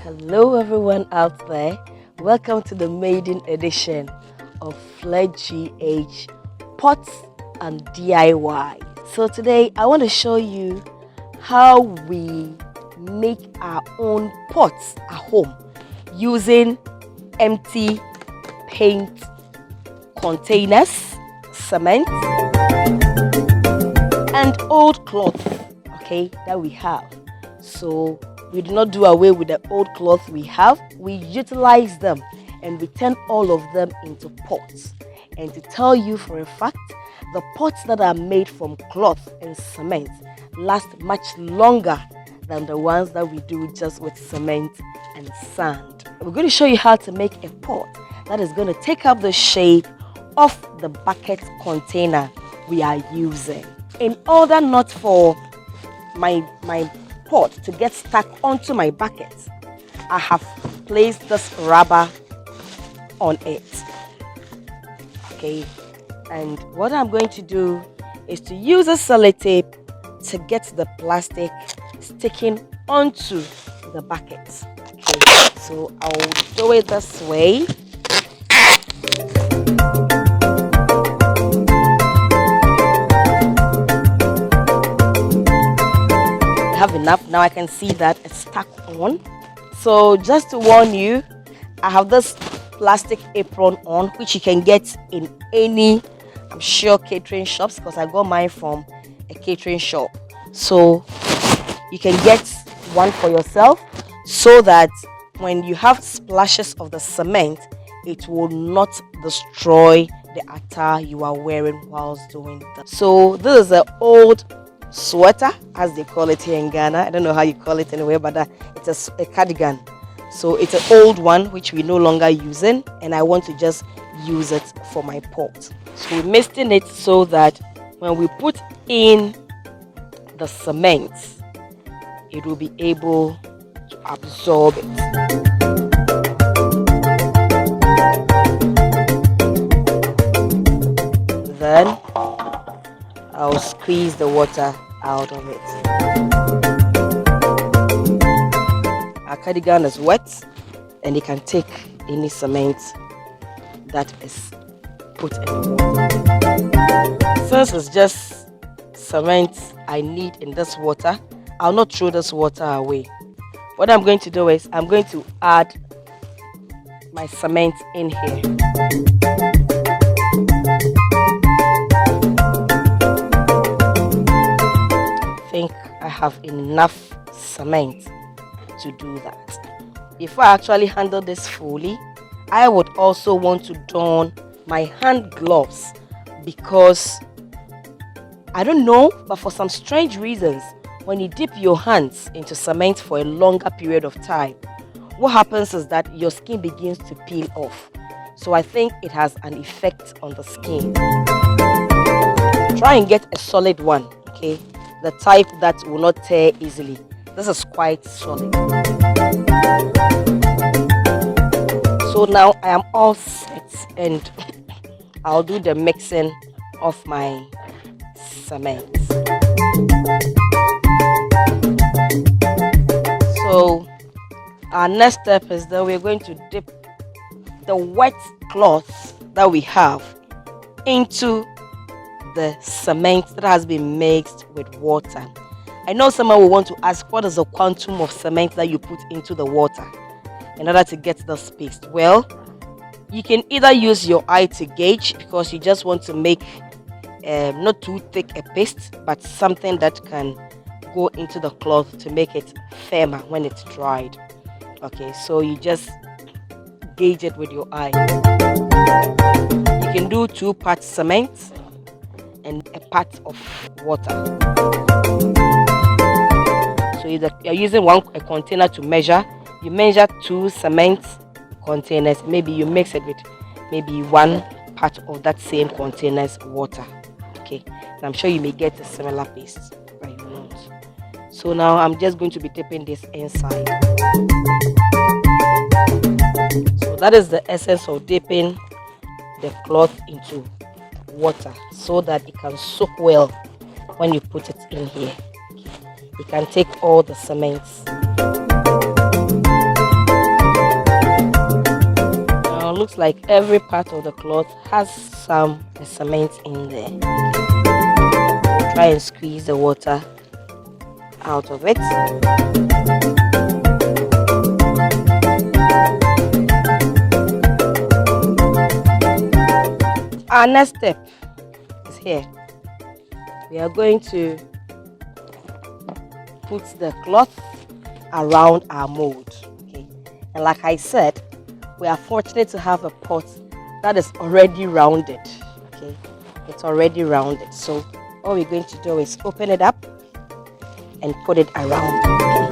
Hello everyone out there, welcome to the maiden edition of Fledge GH Pots and DIY. So today I want to show you how we make our own pots at home using empty paint containers, cement and old cloth, okay, that we have. So we do not do away with the old cloth we have. We utilize them and we turn all of them into pots. And to tell you for a fact, the pots that are made from cloth and cement last much longer than the ones that we do just with cement and sand. We're going to show you how to make a pot that is going to take up the shape of the bucket container we are using. In order not for my pot to get stuck onto my bucket, I have placed this rubber on it. Okay, and what I'm going to do is to use a sellotape to get the plastic sticking onto the bucket. Okay, so I'll do it this way. Have enough. Now I can see that it's stuck on. So just to warn you, I have this plastic apron on, which you can get in any, I'm sure, catering shops, because I got mine from a catering shop. So you can get one for yourself so that when you have splashes of the cement, it will not destroy the attire you are wearing whilst doing that. So this is an old sweater, as they call it here in Ghana. I don't know how you call it anywhere, but it's a cardigan. So it's an old one which we're no longer using, and I want to just use it for my pot. So we're misting it so that when we put in the cement, it will be able to absorb it. Then I'll squeeze the water out of it. Our cardigan is wet and you can take any cement that is put in the water. Since it's just cement I need in this water, I'll not throw this water away. What I'm going to do is I'm going to add my cement in here. I have enough cement to do that. Before I actually handle this fully, I would also want to don my hand gloves, because I don't know, but for some strange reasons, when you dip your hands into cement for a longer period of time, what happens is that your skin begins to peel off. So I think it has an effect on the skin. Try and get a solid one, okay? The type that will not tear easily. This is quite solid. So now I am all set, and I'll do the mixing of my cement. So our next step is that we're going to dip the wet cloth that we have into the cement that has been mixed with water. I know someone will want to ask, what is the quantum of cement that you put into the water in order to get this paste? Well, you can either use your eye to gauge, because you just want to make not too thick a paste, but something that can go into the cloth to make it firmer when it's dried. Okay, so you just gauge it with your eye. You can do 2 parts cement and a part of water. So you're using a container to measure. You measure 2 cement containers. Maybe you mix it with maybe 1 part of that same container's water. Okay, and I'm sure you may get a similar paste that you want. So now I'm just going to be dipping this inside. So that is the essence of dipping the cloth into water, so that it can soak well when you put it in here. You can take all the cements looks like every part of the cloth has some cement in there. Try and squeeze the water out of it. Our next step is here. We are going to put the cloth around our mold. Okay, and like I said, we are fortunate to have a pot that is already rounded. Okay, it's already rounded. So all we're going to do is open it up and put it around. Okay.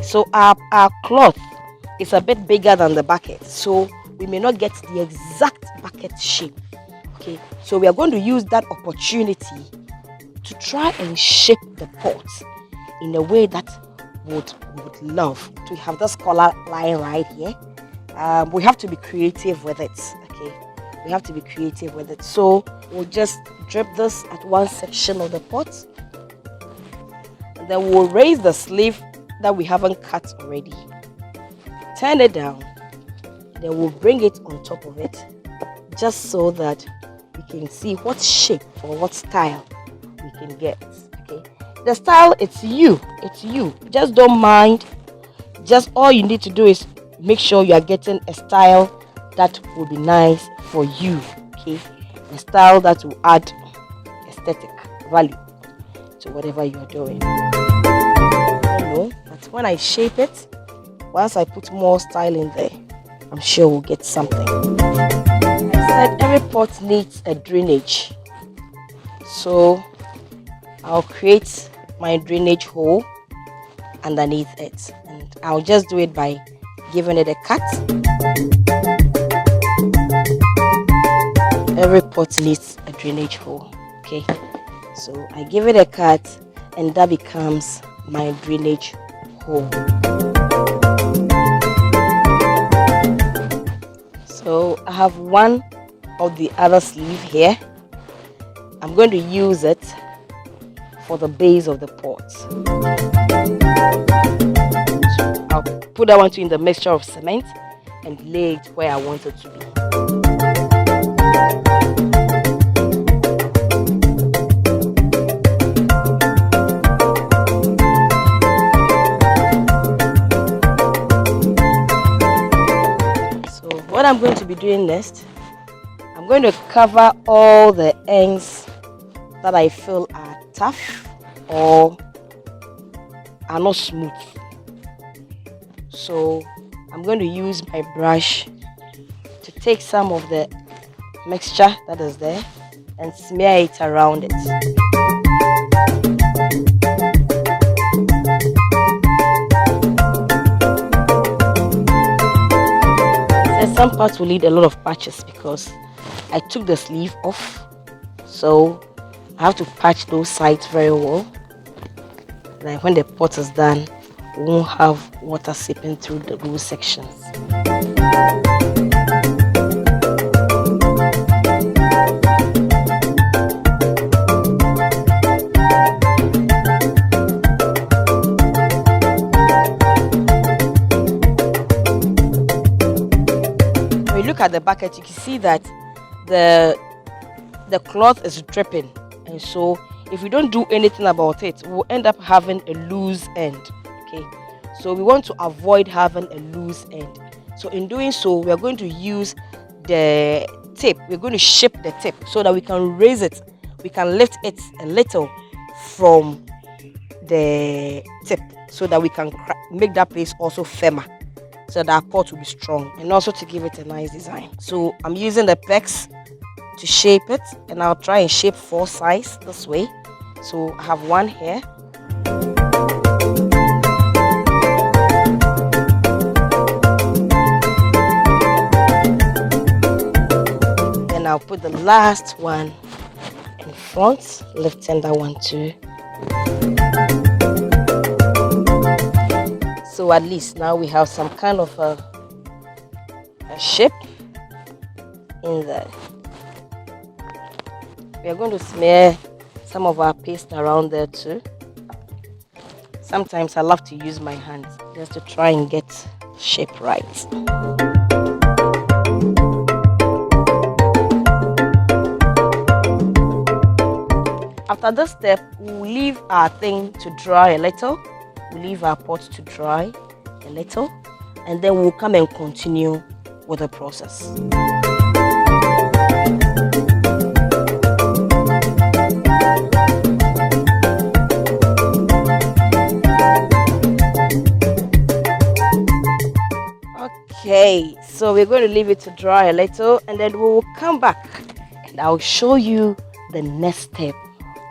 So our cloth is a bit bigger than the bucket, so we may not get the exact bucket shape. Okay, so we are going to use that opportunity to try and shape the pot in a way that would love. To have this color line right here, we have to be creative with it. Okay, we have to be creative with it. So we'll just drip this at one section of the pot, and then we'll raise the sleeve that we haven't cut already, turn it down, then we'll bring it on top of it, just so that we can see what shape or what style we can get. Okay, the style, it's you, just don't mind. Just all you need to do is make sure you are getting a style that will be nice for you. Okay, a style that will add aesthetic value to whatever you are doing. I don't know, but when I shape it, once I put more style in there, I'm sure we'll get something. I said every pot needs a drainage, so I'll create my drainage hole underneath it, and I'll just do it by giving it a cut. Every pot needs a drainage hole. Okay, so I give it a cut, and that becomes my drainage hole. So I have one of the other sleeve here. I'm going to use it for the base of the pot. So I'll put that one in the mixture of cement and lay it where I want it to be. So what I'm going to be doing next, I'm going to cover all the ends that I feel are tough or are not smooth. So I'm going to use my brush to take some of the mixture that is there and smear it around it. So some parts will need a lot of patches because I took the sleeve off, so I have to patch those sides very well. Like when the pot is done, we won't have water seeping through those sections. When you look at the bucket, you can see that the cloth is dripping, and so if we don't do anything about it, we'll end up having a loose end. Okay, so we want to avoid having a loose end. So in doing so, we are going to use the tip. We're going to shape the tip so that we can raise it, we can lift it a little from the tip, so that we can make that place also firmer, so that our pot will be strong, and also to give it a nice design. So I'm using the pegs to shape it, and I'll try and shape 4 sides this way. So I have one here, then I'll put the last one in front, lifting that one too. So at least now we have some kind of a shape in there. We are going to smear some of our paste around there too. Sometimes I love to use my hands just to try and get shape right. After this step, we'll leave our thing to dry a little. We'll leave our pot to dry a little, and then we'll come and continue with the process. Okay, so we're going to leave it to dry a little, and then we will come back and I'll show you the next step,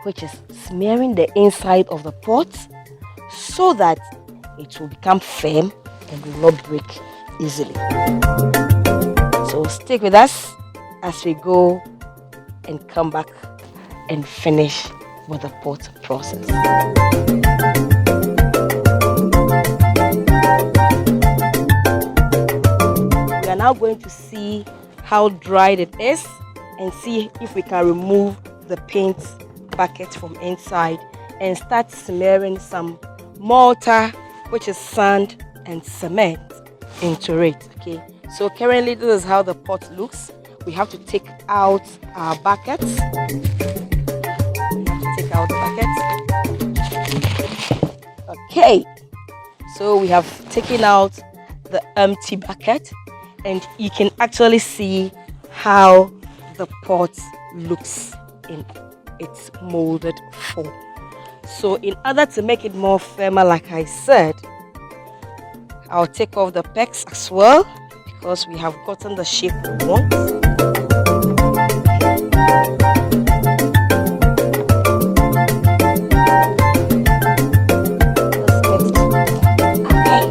which is smearing the inside of the pot so that it will become firm and will not break easily. So stick with us as we go and come back and finish with the pot process. We are now going to see how dried it is and see if we can remove the paint bucket from inside and start smearing some mortar, which is sand, and cement into it. Okay, so currently this is how the pot looks. We have to take out our buckets. We have to take out the buckets. Okay, so we have taken out the empty bucket, and you can actually see how the pot looks in its molded form. So in order to make it more firmer, like I said, I'll take off the pegs as well because we have gotten the shape we want. Okay.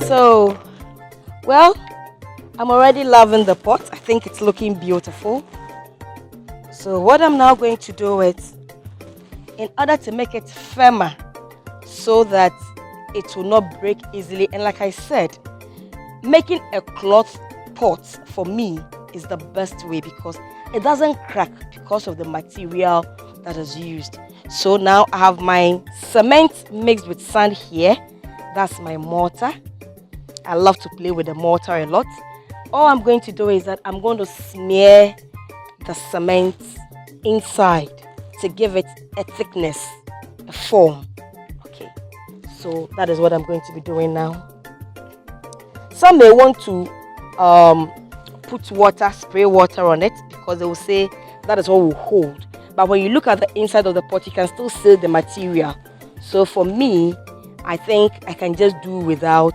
So, well, I'm already loving the pot. I think it's looking beautiful. So what I'm now going to do is, in order to make it firmer so that it will not break easily, and like I said, making a cloth pot for me is the best way because it doesn't crack because of the material that is used. So now I have my cement mixed with sand here. That's my mortar. I love to play with the mortar a lot. All I'm going to do is that I'm going to smear the cement inside to give it a thickness, a form. Okay, so that is what I'm going to be doing now. Some may want to put water, spray water on it because they will say that is what will hold. But when you look at the inside of the pot, you can still see the material. So for me, I think I can just do without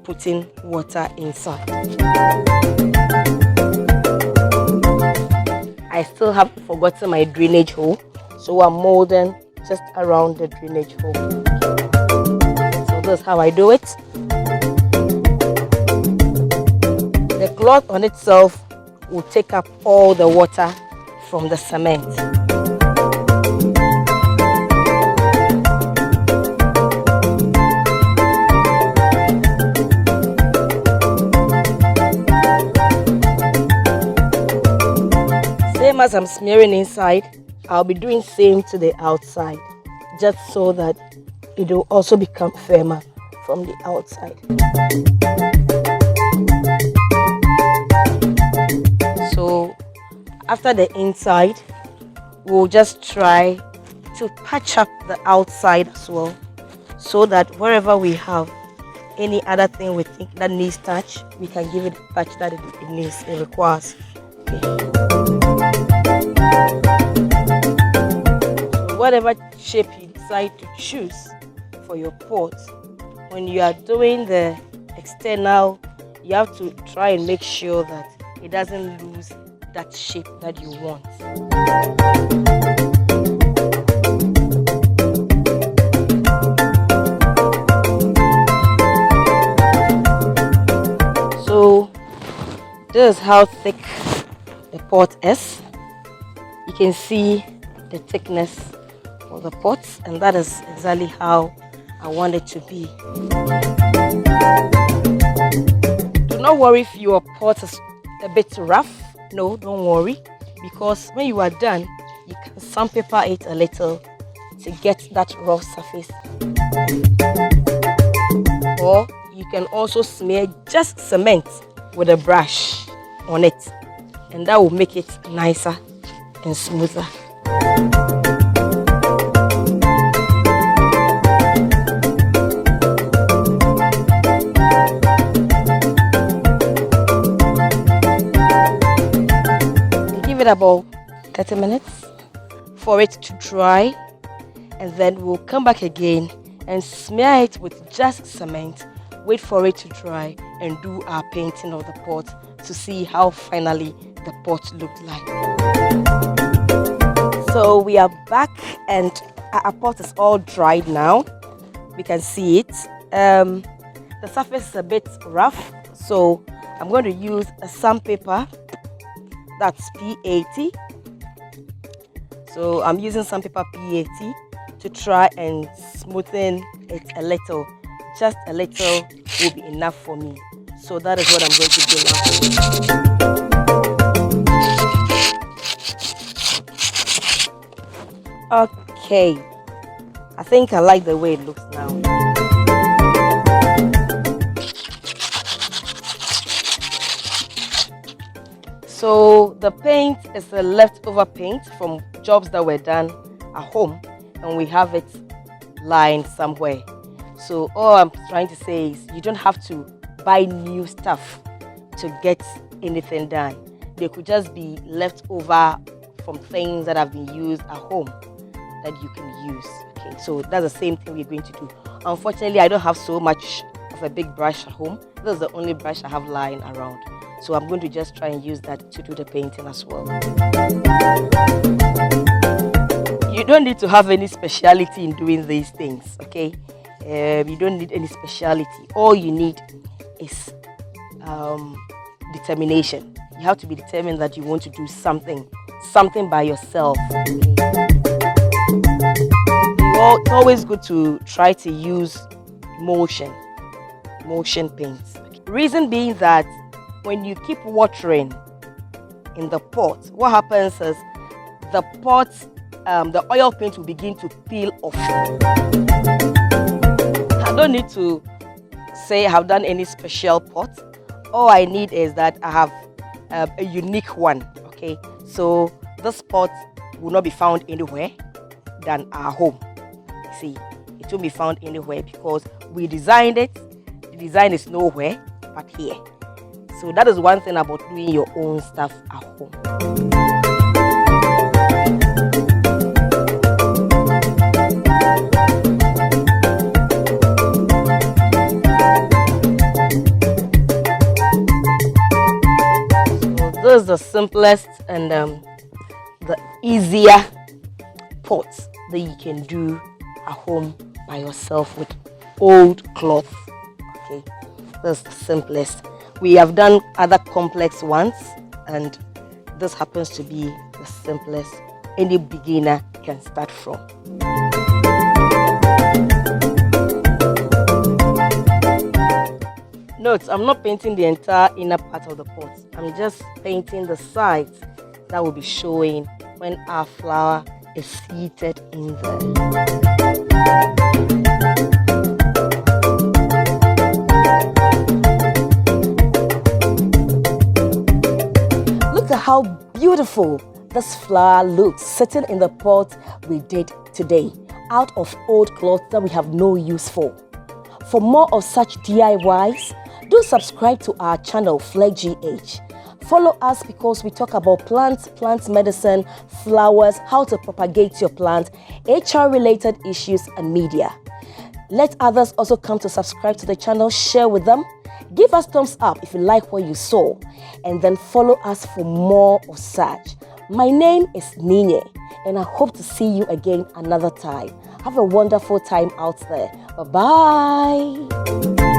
putting water inside. I still have forgotten my drainage hole, so I'm molding just around the drainage hole. So that's how I do it. The cloth on itself will take up all the water from the cement. Same as I'm smearing inside, I'll be doing same to the outside, just so that it will also become firmer from the outside. So after the inside, we'll just try to patch up the outside as well, so that wherever we have any other thing we think that needs touch, we can give it the touch that it needs, it requires. Okay. So whatever shape you decide to choose for your pot, when you are doing the external, you have to try and make sure that it doesn't lose that shape that you want. So this is how thick the pot is. You can see the thickness of the pot, and that is exactly how I want it to be. Do not worry if your pot is a bit rough. No, don't worry, because when you are done, you can sandpaper it a little to get that rough surface. Or you can also smear just cement with a brush on it, and that will make it nicer and smoother. Give it about 30 minutes for it to dry, and then we'll come back again and smear it with just cement, wait for it to dry, and do our painting of the pot to see how finally the pot looked like. So we are back and our pot is all dried now. We can see it. The surface is a bit rough, so I'm going to use a sandpaper. That's P80. So I'm using sandpaper P80 to try and smoothen it a little. Just a little will be enough for me. So that is what I'm going to do now. Okay, I think I like the way it looks now. So the paint is a leftover paint from jobs that were done at home, and we have it lying somewhere. So all I'm trying to say is you don't have to buy new stuff to get anything done. They could just be left over from things that have been used at home that you can use. Okay, so that's the same thing we're going to do. Unfortunately, I don't have so much of a big brush at home. This is the only brush I have lying around. So I'm going to just try and use that to do the painting as well. You don't need to have any speciality in doing these things, okay? You don't need any speciality. All you need is determination. You have to be determined that you want to do something by yourself. Okay? It's always good to try to use motion paints. Okay? Reason being that when you keep watering in the pot, what happens is the pot, the oil paint will begin to peel off. I don't need to say I have done any special pot. All I need is that I have a unique one. Okay, so this pot will not be found anywhere than our home. See, it won't be found anywhere because we designed it. The design is nowhere but here. So that is one thing about doing your own stuff at home. So this is the simplest and the easier pots that you can do at home by yourself with old cloth. Okay, this is the simplest. We have done other complex ones, and this happens to be the simplest any beginner can start from. Note, I'm not painting the entire inner part of the pot. I'm just painting the sides that will be showing when our flower is seated in there. How beautiful this flower looks sitting in the pot we did today out of old cloth that we have no use for. For more of such DIYs, do subscribe to our channel FleckGH. Follow us because we talk about plants, plant medicine, flowers, how to propagate your plant, HR related issues and media. Let others also come to subscribe to the channel, share with them. Give us thumbs up if you like what you saw, and then follow us for more of such. My name is Nine, and I hope to see you again another time. Have a wonderful time out there. Bye-bye.